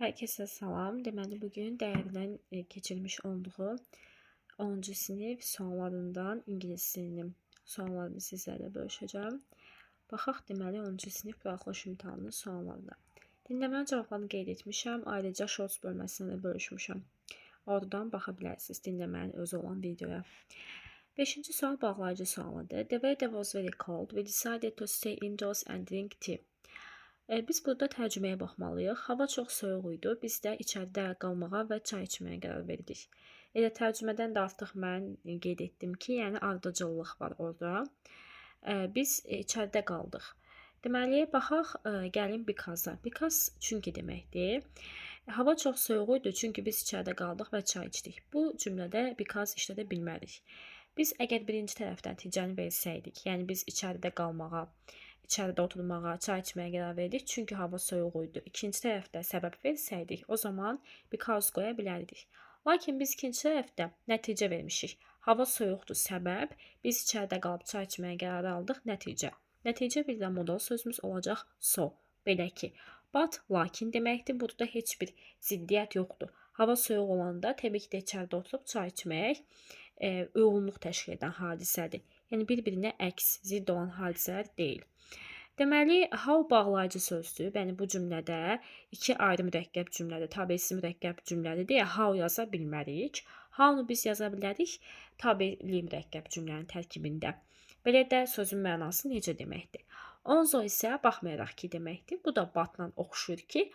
Herkese salam. Deməli, bugün dəyərindən keçirilmiş olduğu 10-cu sinif suallarından ingilis dilinin suallarını sizlərlə bölüşəcəm. Baxaq, deməli, 10-cu sinif buraxılış imtahanının suallarına. Dinləmənin cavablarını qeyd etmişəm. Ayrıca shorts bölməsində də bölüşmüşəm. Oradan baxa bilərsiniz dinləmənin özü olan videoya. 5-ci sual bağlayıcı sualıdır. The weather was very cold. We decided to stay indoors and drink tea. Biz burada tərcüməyə baxmalıyıq. Hava çox soyuq idi. Biz də içəridə qalmağa və çay içməyə qərar verdik. Elə tərcümədən də artıq mən qeyd etdim ki, yəni ardıcıllıq var orada. Biz içəridə qaldıq. Deməli, baxaq, gəlin because-a. Because çünki deməkdir. Hava çox soyuq idi çünki biz içəridə qaldıq və çay içdik. Bu cümlədə because işlədə bilmərik. Biz əgər birinci tərəfdən nəticəni versəydik, yəni biz içəridə qalmağa, içəridə oturmağa, çay içməyə qərar verdik çünki hava soyuq idi. İkinci tərəfdə səbəb versəydik, o zaman because qoya bilərdik. Lakin biz ikinci tərəfdə nəticə vermişik. Hava soyuqdur səbəb, biz içəridə qalıb çay içməyə qərar aldıq, nəticə. Nəticə bir də modal sözümüz olacaq so. Belə ki, but, lakin deməkdir. Burada heç bir ziddiyyət yoxdur. Hava soyuq olanda təbii ki də içəridə oturub çay içmək uyğunluq təşkil edən hadisədir. Yəni bir-birinə əks, zidd olan hadisələr deyil. Deməli, how bağlayıcı sözdür. Yəni bu cümlədə iki ayrı mürəkkəb cümlədir. Tabelsi mürəkkəb cümlədir deyə how yaza bilmərik. How-nu biz yaza bilərik tabeli mürəkkəb cümlənin tərkibində. Belə də sözün mənası necə deməkdir. Also isə baxmayaraq ki deməkdir. Bu da but-la oxşur ki,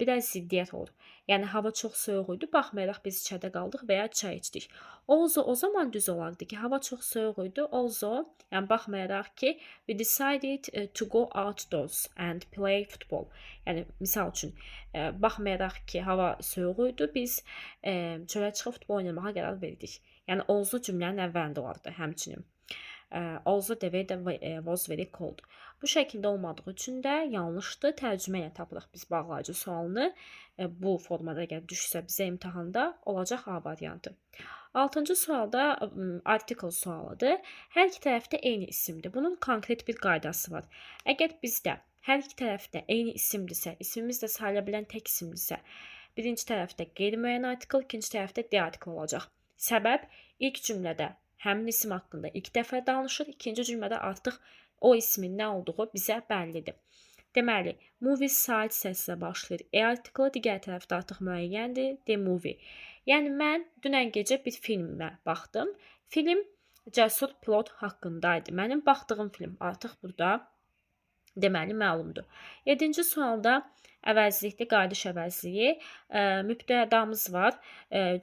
biraz ziddiyyət olur. Yəni hava çox soyuq idi, baxmayaraq biz içəridə qaldıq və ya çay içdik. Also o zaman düz olardı ki, hava çox soyuq idi. Also, yəni baxmayaraq ki, we decided to go outdoors and play football. Yəni misal üçün, baxmayaraq ki, hava soyuq idi, biz çölə çıxıb futbol oynamağa qərar verdik. Yəni also cümlənin əvvəlində olardı həmçinin. Also the weather was very cold. Bu şəkildə olmadığı üçün də yanlışdır. Tərcümə ilə tapırıq biz bağlayıcı sualını. Bu formada əgər düşsə bizə imtahanda olacaq A variantı. 6-cı sualda article sualıdır. Hər iki tərəfdə eyni isimdir. Bunun konkret bir qaydası var. Əgər bizdə hər iki tərəfdə eyni isimdirsə, ismimiz də sayıla bilən tək isimdirsə, birinci tərəfdə qeyri-müəyyən article, ikinci tərəfdə D article olacaq. Səbəb ilk cümlədə həmin isim haqqında ilk dəfə danışır, ikinci cümlədə artıq o ismin nə olduğu bizə bəllidir. Deməli, movie saat səslə başlayır. E artiklı digər tərəfdə artıq müəyyəndir. The movie. Yəni, mən dünən gecə bir filmə baxdım. Film cəsur pilot haqqındaydı. Mənim baxdığım film artıq burada deməli məlumdur. 7-ci sualda əvəzlikdə qayıdış əvəzliyi mübtədamız var.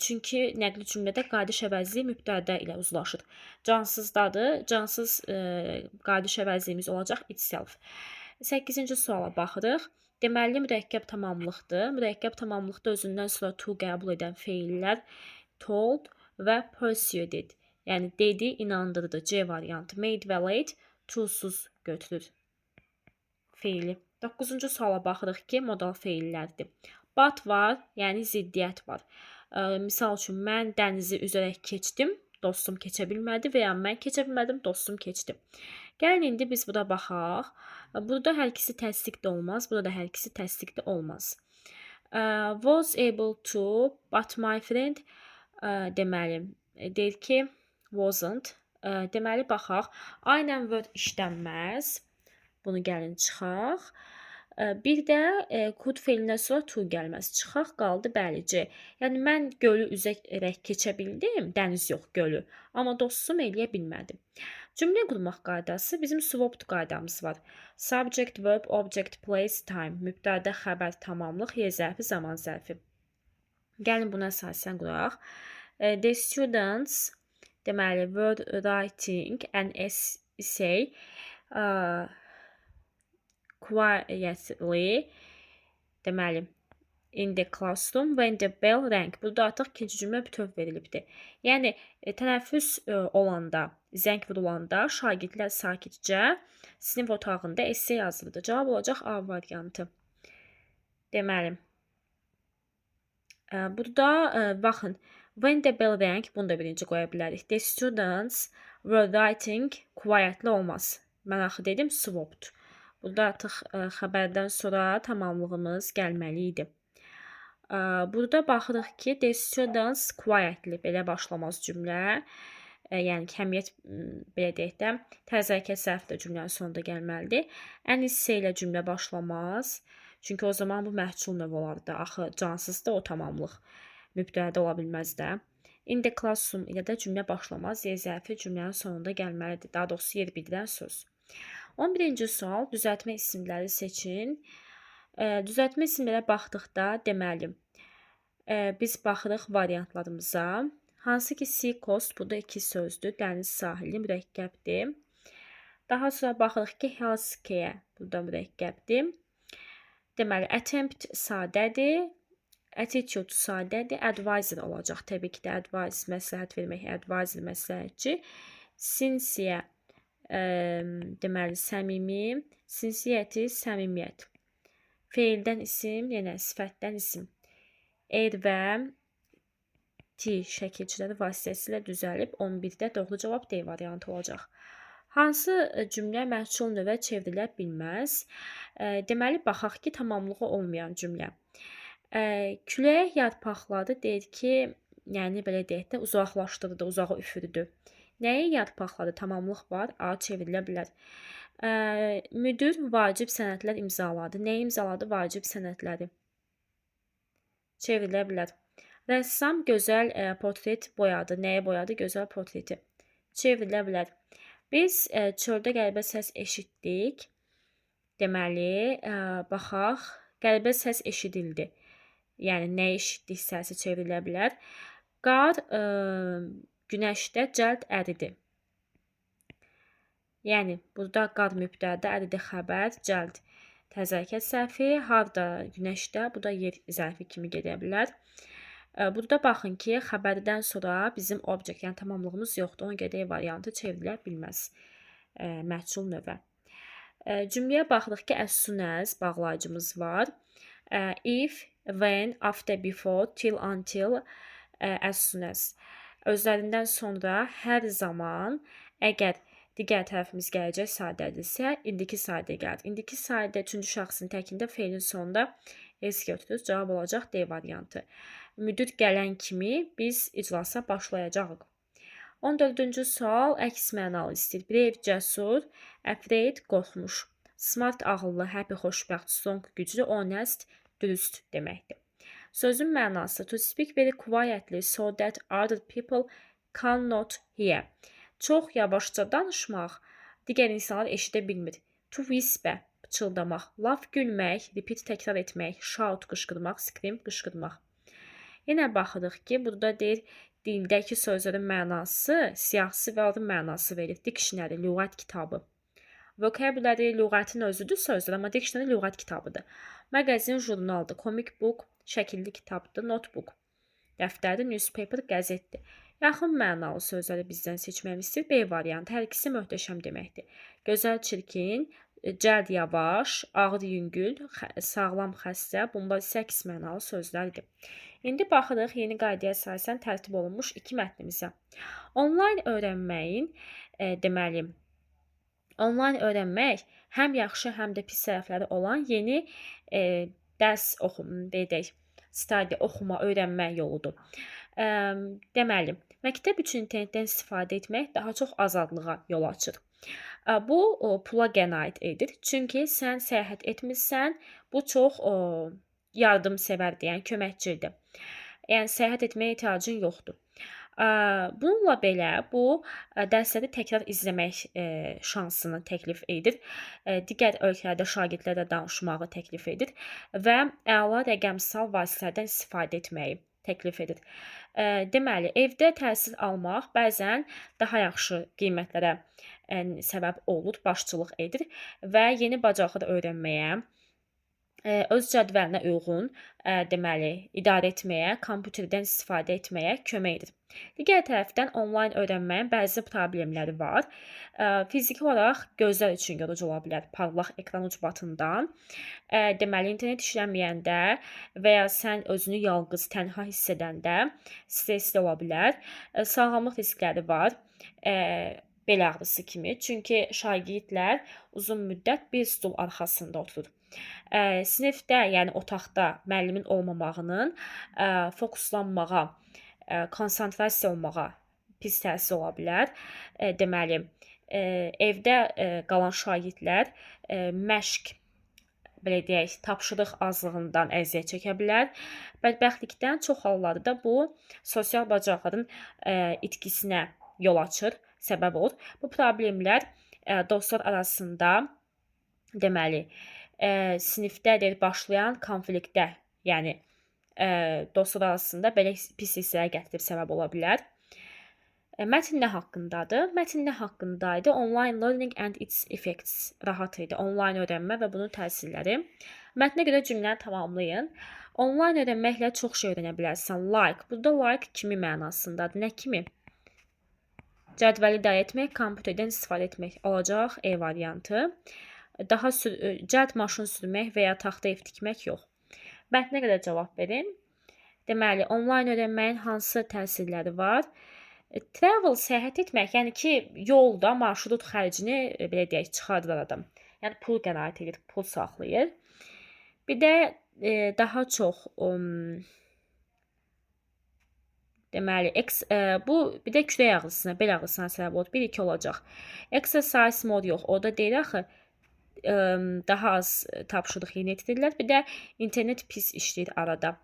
Çünki nəqli cümlədə qayıdış əvəzliyi mübtəda ilə uzlaşır. Cansızdadır. Cansız qayıdış əvəzliyimiz olacaq itself. 8-ci suala baxırıq. Deməli, mürəkkəb tamamlıqdır. Mürəkkəb tamamlıqda özündən sonra to qəbul edən feillər told və persuaded. Yəni, dedi, inandırdı. C variantı. Made və late to-suz götürür feili. 9-cu suala baxırıq ki, modal feillərdir. But var, yəni ziddiyyət var. Misal üçün, mən dənizi üzərək keçdim, dostum keçə bilmədi və ya mən keçə bilmədim, dostum keçdi. Gəlin, indi biz buna baxaq. Burada hər ikisi təsdiq də olmaz, burada da hər ikisi təsdiq də olmaz. Was able to, but my friend, deməli, deyir ki, wasn't. Deməli, baxaq. Aynən word işlənməz. Bunu gəlin çıxaq. Bir də could feilinə sonra to gəlməz. Çıxaq qaldı bəli C. Yəni mən gölü üzərək keçə bildim, dəniz yox gölü. Amma dostum eləyə bilmədim. Cümlə qurmaq qaydası bizim swapped qaydamız var. Subject, verb, object, place, time. Mübtəda, xəbər, tamamlıq, yer zərfi, zaman zərfi. Gəlin buna əsasən quraq. The students, deməli, were writing an essay quietly, deməli, in the classroom when the bell rang. Burada artıq ikinci cümlə bütöv verilibdir. Yəni, tənəffüs olanda, zəng vurulanda şagirdlər sakitcə sinif otağında essay yazıldı. Cavab olacaq A variantı. Deməli, burada, baxın, when the bell rang, bunu da birinci qoya bilərik. The students were writing quietly olmaz. Mən axı dedim, swapped. Burada artıq xəbərdən sonra tamamlığımız gəlməli idi. Burada baxırıq ki, the students quietly belə başlamaz cümlə. Yəni kəmiyyət belə deyək də, təzə hərəkət sərf də cümlənin sonunda gəlməlidir. Ən hissə ilə cümlə başlamaz. Çünki o zaman bu məhsul növü olardı. Axı cansızdır o tamamlıq. Mübtədədə ola bilməz də. In the classroom ilə də cümlə başlamaz. Yer zərfi cümlənin sonunda gəlməlidir. Daha doğrusu yer bildirən söz. 11-ci sual, düzəltmə isimləri seçin. Düzəltmə isimlərə baxdıqda deməli, biz baxırıq variantlarımıza. Hansı ki sea coast, burada iki sözdür. Dəniz sahili mürəkkəbdir. Daha sonra baxırıq ki healthcare, burada mürəkkəbdir. Deməli, attempt sadədir. Attitude sadədir. Advisor olacaq. Təbii ki də advice, məsləhət vermək, advisor məsləhətçi. Sincere, deməli, səmimi. Sincerity, səmimiyyət. Feildən isim, yenə sifətdən isim. Er və T şəkilçiləri vasitəsilə düzəlib 11-də doğru cavab D variantı olacaq. Hansı cümlə məhsul növə çevrilə bilməz? Deməli, baxaq ki, tamamlığı olmayan cümlə. Külək yarpaqları deyir ki, yəni belə deyək də, uzaqlaşdırdı, uzağa üfürdü. Nəyi yarpaqları tamamlıq var? A çevrilə bilər. Müdür vacib sənədlər imzaladı. Nəyi imzaladı? Vacib sənədləri. Çevrilə bilər. Rəssam gözəl portret boyadı. Nəyə boyadı? Gözəl portreti. Çevrilə bilər. Biz çöldə qəribə səs eşitdik. Deməli, baxaq, qəribə səs eşidildi. Yəni, nə eşitdik səsi çevrilə bilər. Qar günəşdə cəld əridi. Yəni, burada qar mübtədə, əridi xəbər, cəld təzə hərəkət sərfi, harda günəşdə, bu da yer zərfi kimi gedə bilər. Burada baxın ki, xəbərdən sonra bizim object, yəni tamamlığımız yoxdur. Ona görə variantı çevrilə bilməz. Məhsul növə. Cümləyə baxırıq ki, as soon as bağlayıcımız var. If, when, after, before, till, until, as soon as. Özlərindən sonra, hər zaman, əgər digər tərəfimiz gələcək sadədirsə, indiki sadə gəlir. İndiki sadə üçüncü şəxsin təkində feilin sonunda s götürür. Cavab olacaq D variantı. Müdür gələn kimi biz iclasa başlayacağıq. 14-cü sual əks mənalı istəyir. Brave, cəsur, afraid, qorxmuş. Smart, ağıllı, happy, xoşbəxt, strong, güclü, honest, dürüst deməkdir. Sözün mənası to speak very quietly so that other people cannot hear. Çox yavaşca danışmaq, digər insanlar eşidə bilmir. To whisper, pıçıldamaq. Laugh, gülmək, repeat, təkrar etmək. Shout, qışqırmaq, scream, qışqırmaq. Yenə baxırıq ki, burada deyir, dildəki sözlərin mənası, siyahısı və adın mənası verir. Dictionary, lüğət kitabı. Vocabulary, lüğətin özüdür sözlər, amma dictionary lüğət kitabıdır. Mağazin, jurnaldır. Comic book, şəkilli kitabdır. Notebook, dəftərdir. Newspaper, qəzetdir. Yaxın mənalı sözləri bizdən seçməyi istəyir. B variantı, hər ikisi möhtəşəm deməkdir. Gözəl, çirkin, cəld, yavaş, ağır, yüngül, sağlam, xəstə. Bunlar isə əks mənalı sözlərdir. İndi baxırıq yeni qaydaya əsasən tərtib olunmuş iki mətnimizə. Onlayn öyrənməyin, deməli, onlayn öyrənmək həm yaxşı, həm də pis tərəfləri olan yeni dərs deyək, study, oxuma, öyrənmə yoludur. Deməli, məktəb üçün internetdən istifadə etmək daha çox azadlığa yol açır. Bu pula qənaət edir. Çünki sən səyahət etmirsən, bu çox yardımsevərdir, yəni köməkçidir. Yəni, səyahət etməyə ehtiyacın yoxdur. Bununla belə, bu dərsləri təkrar izləmək şansını təklif edir. Digər ölkələrdə şagirdlərlə danışmağı təklif edir və əla rəqəmsal vasitələrdən istifadə etməyi təklif edir. Deməli, evdə təhsil almaq bəzən daha yaxşı qiymətlərə səbəb olur, başçılıq edir və yeni bacarıqlar öyrənməyə, öz cədvəlinə uyğun, deməli, idarə etməyə, kompüterdən istifadə etməyə kömək edir. Digər tərəfdən, onlayn öyrənməyin bəzi problemləri var. Fiziki olaraq gözlər üçün yorucu ola bilər, parlaq ekran ucbatından. Deməli, internet işləməyəndə və ya sən özünü yalqız, tənha hiss edəndə stresli ola bilər. Sağlamlıq riskləri var. Bel ağrısı kimi. Çünki şagirdlər uzun müddət bir stol arxasında oturur. Sinifdə, yəni otaqda müəllimin olmamağının fokuslanmağa, konsentrasiya olmağa pis təsiri ola bilər. Deməli, evdə qalan şagirdlər məşq, belə deyək, tapşırıq azlığından əziyyət çəkə bilər. Bədbəxtlikdən çox hallarda bu sosial bacarıqların itkisinə yol açır, səbəb olur. Bu problemlər dostlar arasında, deməli, sinifdə başlayan konfliktdə, yəni dostlar arasında belə pis hisslərə gətirib səbəb ola bilər. Mətn nə haqqındadır? Mətn nə haqqındaydı? Online learning and its effects. Rahat idi. Online öyrənmə və bunun təsirləri. Mətnə görə cümləni tamamlayın. Online öyrənməklə çox şey öyrənə bilərsən. Like. Burada like kimi mənasındadır? Nə kimi? Cədvəli idarə etmək, kompüterdən istifadə etmək olacaq E variantı. Daha cəld maşın sürmək və ya taxta ev tikmək yox. Mətnə qədər cavab verin. Deməli, online öyrənməyin hansı təsirləri var? Travel, səyahət etmək, yəni ki, yolda marşrut xərcini, belə deyək, çıxardır adam. Yəni, pul qənaət edir, pul saxlayır. Bir də daha çox, deməli, bu bir də kürək ağrısına, bel ağrısına səbəb olur. 1-2 olacaq. Exercise mode yox, orada deyir axı, daha az tapşırıq yerinə yetirirlər. Bir də internet pis işləyir arada.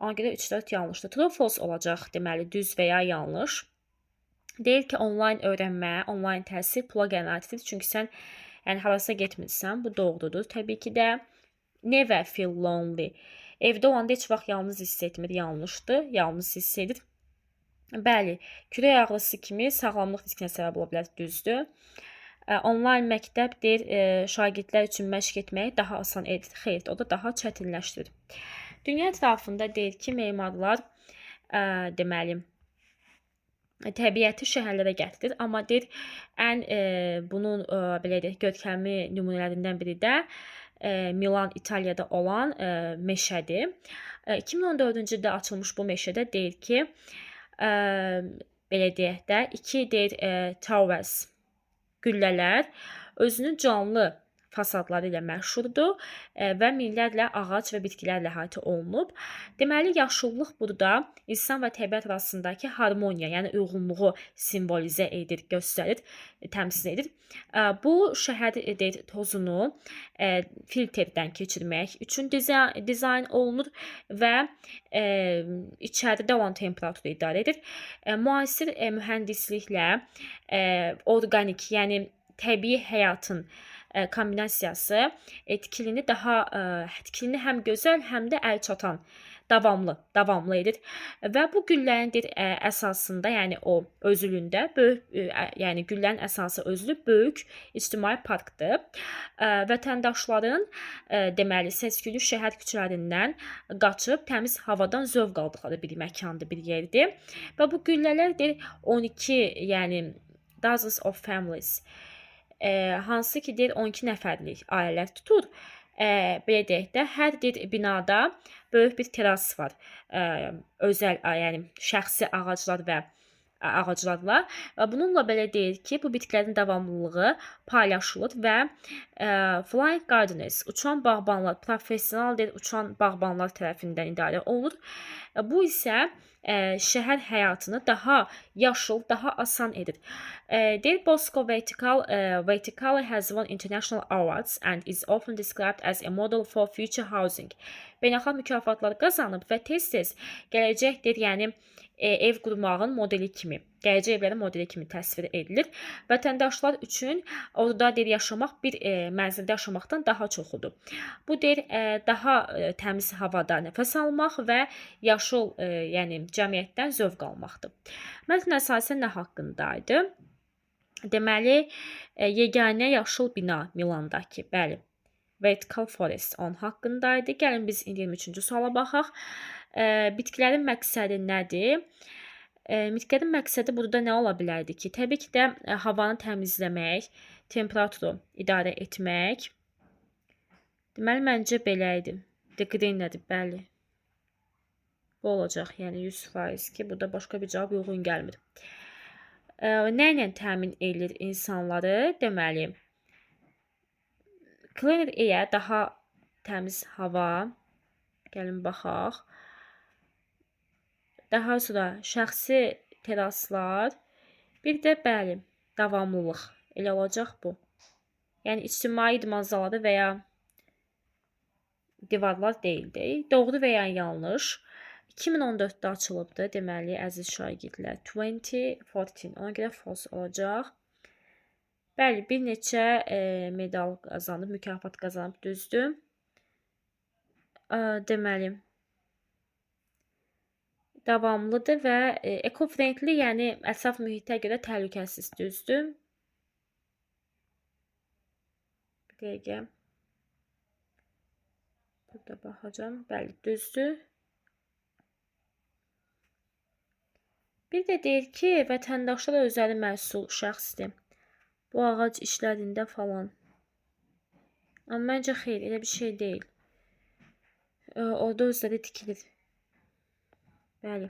Ona görə 3-4 yanlışdır. True, false olacaq, deməli, düz və ya yanlış. Deyir ki, online öyrənmə, online təhsil pula qənaət edir. Çünki sən harasa getmirsən, bu doğrudur. Təbii ki də never feel lonely. Evdə olanda heç vaxt yalnız hiss etmir, yanlışdır. Yalnız hiss edir. Bəli, kürək ağrısı kimi sağlamlıq riskinə səbəb ola bilər, düzdür. Online məktəb deyir, şagirdlər üçün məşq etməyi daha asan edir. Xeyr, o da daha çətinləşdirir. Dünya ətrafında deyir ki, memarlar, deməli, təbiəti şəhərlərə gətirir. Amma deyir, ən bunun, belə deyək, görkəmli nümunələrindən biri də Milan, İtaliyada olan meşədir. 2014-cü ildə açılmış bu meşədə deyir ki, belə deyək də, 2 deyir, towers, güllələr özünün canlı fasadları ilə məşhurdur və minlərlə ağac və bitkilərlə əhatə olunub. Deməli, yaşıllıq burada insan və təbiət arasındakı harmoniya, yəni uyğunluğu simvolizə edir, göstərir, təmsil edir. Bu şəhər tozunu filtrdən keçirmək üçün dizayn olunur və içəridə olan temperaturu idarə edir. Müasir mühəndisliklə orqanik, yəni təbii həyatın kombinasiyası tiklini həm gözəl, həm də əlçatan, davamlı edir. Və bu güllənin əsasında, yəni o özülündə böyük, yəni güllənin əsası özlü böyük ictimai parkdır. Vətəndaşların deməli səs-küylü şəhər küçələrindən qaçıb təmiz havadan zövq aldıqları bir məkandır, bir yerdir. Və bu güllələr 12, yəni dozens of families, hansı ki 12 nəfərlik ailələr tutur. Belə deyək də, hər binada böyük bir teras var. Özəl, yəni şəxsi ağaclarla. Bununla belə deyir ki, bu bitkilərin davamlılığı paylaşılır və flying gardeners, uçan bağbanlar, professional uçan bağbanlar tərəfindən idarə olunur. Bu isə şəhər həyatını daha yaşıl, daha asan edir. Deyir, Bosco Verticale has won international awards and is often described as a model for future housing. Beynəlxalq mükafatlar qazanıb və tez-tez gələcək yəni ev qurmağın modeli kimi, gələcək evlərin modeli kimi təsvir edilir. Vətəndaşlar üçün orada yaşamaq bir mənzildə yaşamaqdan daha çoxudur. Bu daha təmiz havada nəfəs almaq və yaşıl, yəni cəmiyyətdən zövq almaqdır. Mətn əsasən nə haqqındaydı? Deməli, yeganə yaşıl bina Milandakı, bəli, Vertical Forest onun haqqındaydı. Gəlin biz 23-cü suala baxaq. Bitkilərin məqsədi nədir? Bitkilərin məqsədi burada nə ola bilərdi ki? Təbii ki də havanı təmizləmək, temperaturu idarə etmək. Deməli, məncə belə idi. Green nədir? Bəli. Bu olacaq, yəni 100% ki, burada başqa bir cavab uyğun gəlmir. Nə ilə təmin edilir insanları? Deməli, Cleaner air daha təmiz hava. Gəlin baxaq. Daha sonra şəxsi teraslar. Bir də bəli, davamlılıq. Elə olacaq bu. Yəni ictimai idman zaları və ya divarlar deyildi. Doğru və ya yanlış. 2014-də açılıbdı, deməli, əziz şagirdlər. 2014. Ona görə false olacaq. Bəli, bir neçə medal qazanıb, mükafat qazanıb, düzdür. Deməli, davamlıdır və eco-friendly, yəni ətraf mühitə görə təhlükəsiz, düzdür. Bir dəqiqə. Burada baxacağım. Bəli, düzdür. Bir də deyir ki, vətəndaşlar özləri məsul şəxsdir. Bu ağac işlərində falan. Amma məncə xeyr, elə bir şey deyil. Orada özləri tikilir. Bəli,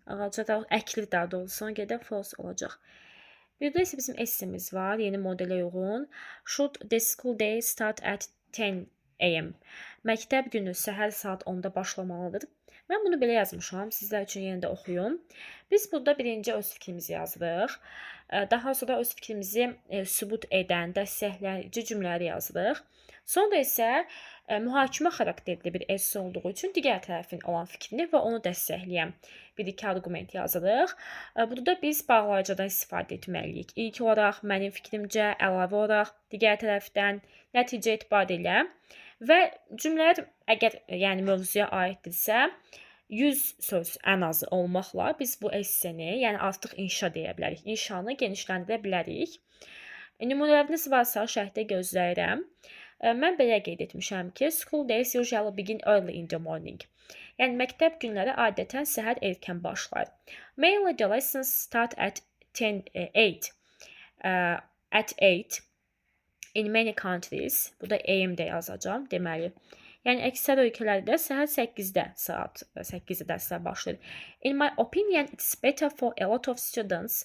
ağaca da əkilir daha doğrusu, ona görə false olacaq. Bir də isə bizim essemiz var, yeni modelə uyğun. Should the school day start at 10 AM? Məktəb günü səhər saat 10-da başlamalıdır. Mən bunu belə yazmışam, sizlər üçün yenə də oxuyum. Biz burada birinci öz fikrimizi yazırıq. Daha sonra öz fikrimizi sübut edən, dəstəkləyici cümlələri yazırıq. Sonra isə mühakimə xarakterli bir esse olduğu üçün digər tərəfin olan fikrini və onu dəstəkləyən bir-iki arqument yazırıq. Burada biz bağlayıcıdan istifadə etməliyik. İlk olaraq mənim fikrimcə, əlavə olaraq digər tərəfdən, nəticə etibarilə və cümlələr əgər yəni mövzuya aiddirsə 100 söz ən azı olmaqla biz bu esseni, yəni artıq inşa deyə bilərik. İnşanı genişləndirə bilərik. Nümunələriniz varsa şərhdə gözləyirəm. Mən belə qeyd etmişəm ki, school days usually begin early in the morning. Yəni məktəb günləri adətən səhər erkən başlar. Mainly the lessons start at 8. At 8 in many countries. Burada AM-də yazacağam, deməli. Yəni əksər ölkələrdə səhər 8-də, saat 8-də dərslər başlayır. In my opinion, it's better for a lot of students.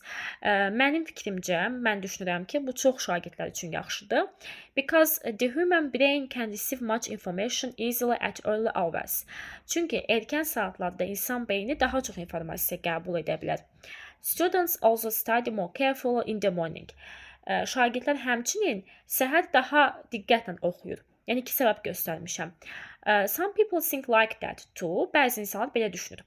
Mənim fikrimcə, mən düşünürəm ki, bu çox şagirdlər üçün yaxşıdır. Because the human brain can receive much information easily at early hours. Çünki erkən saatlarda insan beyni daha çox informasiya qəbul edə bilər. Students also study more carefully in the morning. Şagirdlər həmçinin səhər daha diqqətlə oxuyur. Yəni iki səbəb göstərmişəm. Some people think like that too. Bəzi insanlar belə düşünür.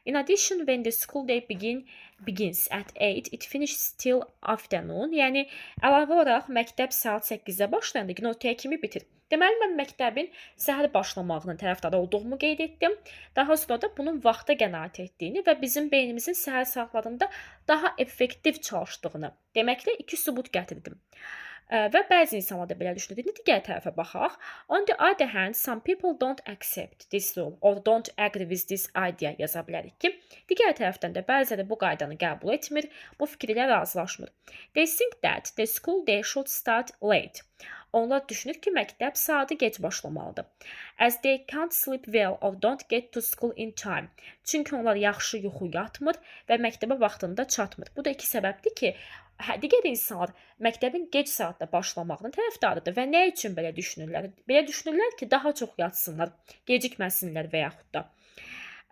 In addition, when the school day begins at 8, it finishes till afternoon. Yəni əlavə olaraq məktəb saat 8-də başlayanda günortaya kimi bitir. Deməli, mən məktəbin səhər başlamağının tərəfdarı olduğumu qeyd etdim. Daha sonra da bunun vaxta qənaət etdiyini və bizim beynimizin səhər saatlarında daha effektiv çalışdığını deməklə iki sübut gətirdim. Və bəzi insanlar da belə düşünür. İndi digər tərəfə baxaq. On the other hand, some people don't accept this rule or don't agree with this idea yaza bilərik ki, digər tərəfdən də bəziləri bu qaydanı qəbul etmir, bu fikirlə razılaşmır. They think that the school day should start late. Onlar düşünür ki, məktəb saatı gec başlamalıdır. As they can't sleep well or don't get to school in time. Çünki onlar yaxşı yuxu yatmır və məktəbə vaxtında çatmır. Bu da iki səbəbdir ki, digər insanlar məktəbin gec saatda başlamağının tərəfdarıdır və nə üçün belə düşünürlər? Belə düşünürlər ki, daha çox yatsınlar, gecikməsinlər və yaxud da.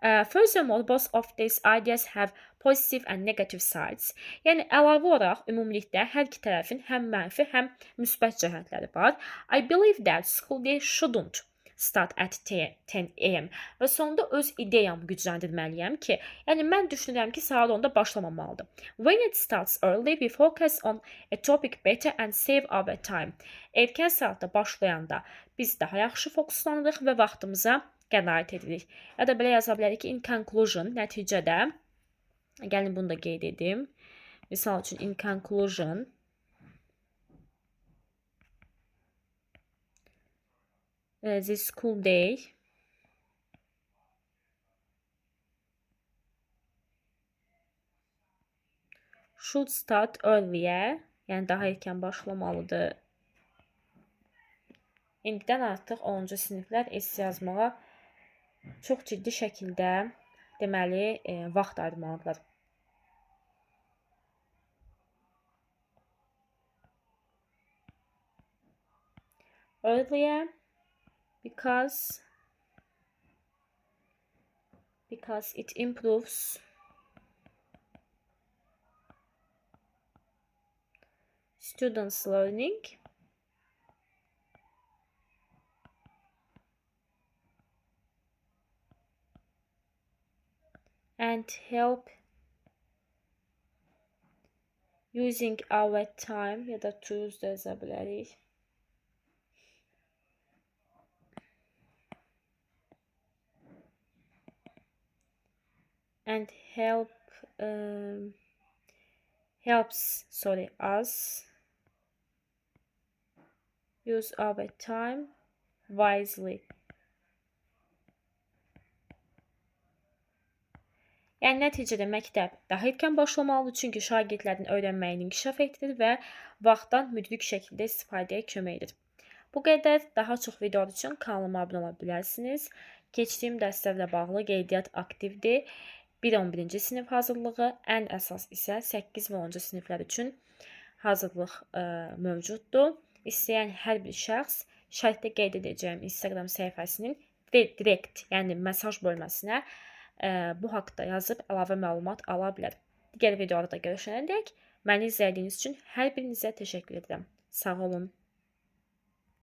Furthermore, both of these ideas have positive and negative sides. Yəni əlavə olaraq ümumilikdə hər iki tərəfin həm mənfi, həm müsbət cəhətləri var. I believe that school day shouldn't start at 10 AM. Və sonunda öz ideyamı gücləndirməliyəm ki, yəni mən düşünürəm ki, saat 10-da başlamamalıdır. When it starts early, we focus on a topic better and save our time. Erkən saatda başlayanda biz daha yaxşı fokuslanırıq və vaxtımıza qənaət edirik. Ya da belə yaza bilərik ki, in conclusion, nəticədə, gəlin bunu da qeyd edim. Misal üçün, in conclusion, the school day should start earlier, yəni daha erkən başlamalıdır. İndidən artıq 10-cu siniflər esse yazmağa çox ciddi şəkildə deməli vaxt ayırmalıdırlar. earlier because it improves students' learning and help using our time ya da tools da yaza bilərik. And helps us use our time wisely. Yəni nəticədə məktəb daha erkən başlamalıdır, çünki şagirdlərin öyrənməyini inkişaf etdirir və vaxtdan müdrik şəkildə istifadəyə kömək edir. Bu qədər. Daha çox videolar üçün kanalıma abunə ola bilərsiniz. Keçdiyim dərslərlə bağlı qeydiyyat aktivdir. 1-11-ci sinif hazırlığı, ən əsas isə 8 və 10-cu siniflər üçün hazırlıq mövcuddur. İstəyən hər bir şəxs şərtdə qeyd edəcəyim Instagram səhifəsinin direkt, yəni mesaj bölməsinə bu haqda yazıb əlavə məlumat ala bilər. Digər videolarda görüşənədək məni izlədiyiniz üçün hər birinizə təşəkkür edirəm. Sağ olun.